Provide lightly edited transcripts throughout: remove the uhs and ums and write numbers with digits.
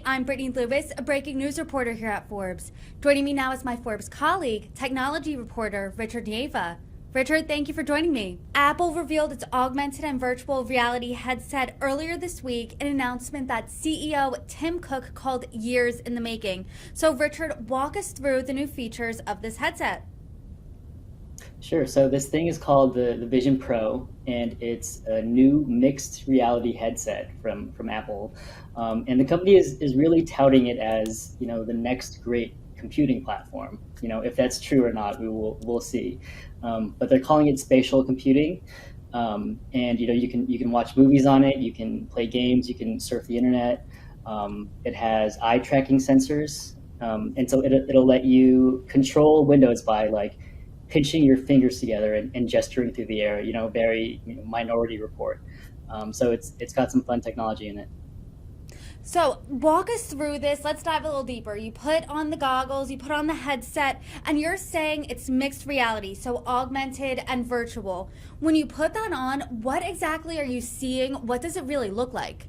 I'm Brittany Lewis, a breaking news reporter here at Forbes. Joining me now is my Forbes colleague, technology reporter Richard Nieva. Richard, thank you for joining me. Apple revealed its augmented and virtual reality headset earlier this week, an announcement that CEO Tim Cook called years in the making. So Richard, walk us through the new features of this headset. Sure. So this thing is called the Vision Pro, and it's a new mixed reality headset from Apple. And the company is really touting it as, the next great computing platform. If that's true or not, we'll see. But they're calling it spatial computing. And you can watch movies on it, you can play games, you can surf the internet. It has eye tracking sensors, and so it'll let you control windows by pinching your fingers together and gesturing through the air. Very Minority Report. So it's got some fun technology in it. So walk us through this. Let's dive a little deeper. You put on the goggles, you put on the headset, and you're saying it's mixed reality, so augmented and virtual. When you put that on, what exactly are you seeing? What does it really look like?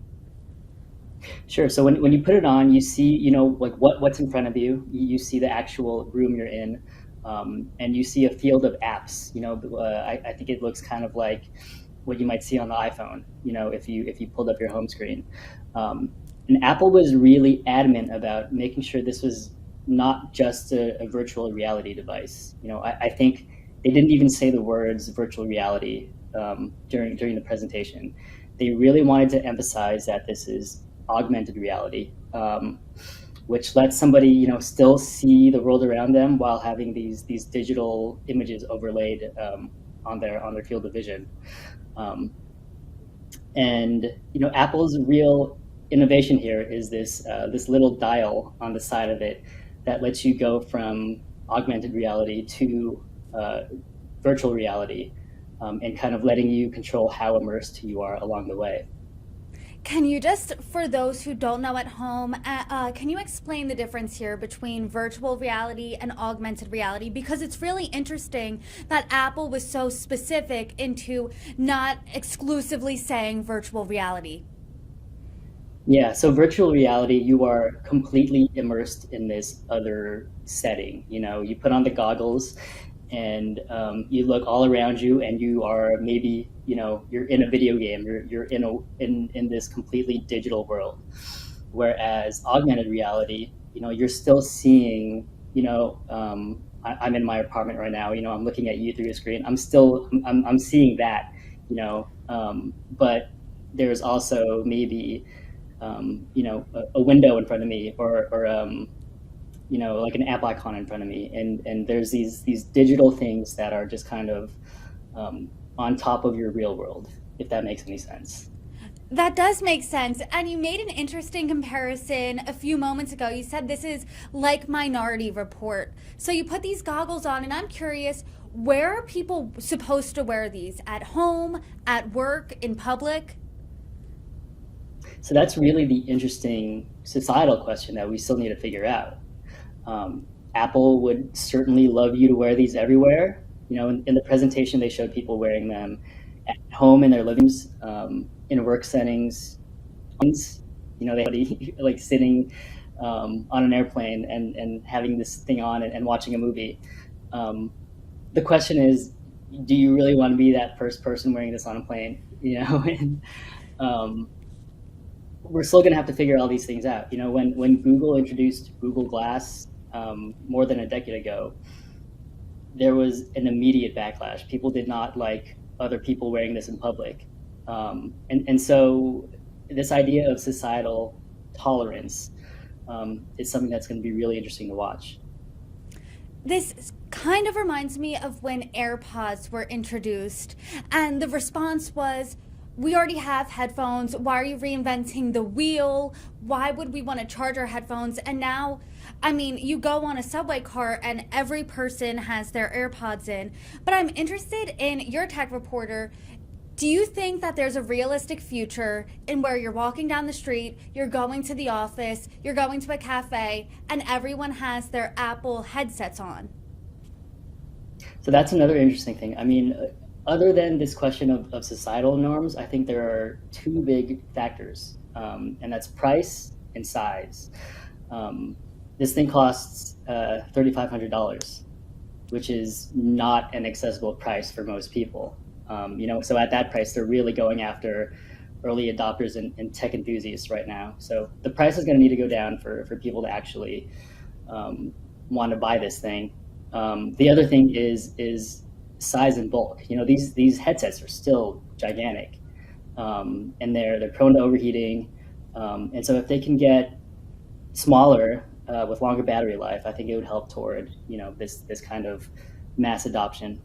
Sure. So when you put it on, you see, what's in front of you. You see the actual room you're in, and you see a field of apps. I think it looks kind of like what you might see on the iPhone. If you pulled up your home screen. And Apple was really adamant about making sure this was not just a virtual reality device. I think they didn't even say the words virtual reality during the presentation. They really wanted to emphasize that this is augmented reality, which lets somebody still see the world around them while having these digital images overlaid on their field of vision. And Apple's real innovation here is this little dial on the side of it that lets you go from augmented reality to virtual reality, and kind of letting you control how immersed you are along the way. Can you just, for those who don't know at home, can you explain the difference here between virtual reality and augmented reality? Because it's really interesting that Apple was so specific into not exclusively saying virtual reality. Yeah, so virtual reality, you are completely immersed in this other setting. You put on the goggles and you look all around you, and you are maybe, you're in a video game. You're in this completely digital world. Whereas augmented reality, you're still seeing, I'm in my apartment right now. I'm looking at you through a screen. I'm seeing that, but there's also maybe a window in front of me, or like an app icon in front of me, and there's these digital things that are just kind of on top of your real world, if that makes any sense. That does make sense. And you made an interesting comparison a few moments ago. You said this is like Minority Report. So you put these goggles on, and I'm curious, where are people supposed to wear these? At home, at work, in public? So that's really the interesting societal question that we still need to figure out. Apple would certainly love you to wear these everywhere. In the presentation, they showed people wearing them at home in their living rooms, in work settings. They like sitting on an airplane and having this thing on and watching a movie. The question is, do you really want to be that first person wearing this on a plane? And we're still going to have to figure all these things out. When Google introduced Google Glass more than a decade ago, there was an immediate backlash. People did not like other people wearing this in public. And so this idea of societal tolerance is something that's going to be really interesting to watch. This kind of reminds me of when AirPods were introduced, and the response was, we already have headphones. Why are you reinventing the wheel? Why would we want to charge our headphones? And now, you go on a subway car and every person has their AirPods in. But I'm interested in your tech reporter. Do you think that there's a realistic future in where you're walking down the street, you're going to the office, you're going to a cafe, and everyone has their Apple headsets on? So that's another interesting thing. Other than this question of societal norms, I think there are two big factors, and that's price in size. This thing costs $3,500, which is not an accessible price for most people. So at that price, they're really going after early adopters and tech enthusiasts right now. So the price is going to need to go down for people to actually want to buy this thing. The other thing is size and bulk. These headsets are still gigantic, and they're prone to overheating. And so if they can get smaller with longer battery life, I think it would help toward this kind of mass adoption.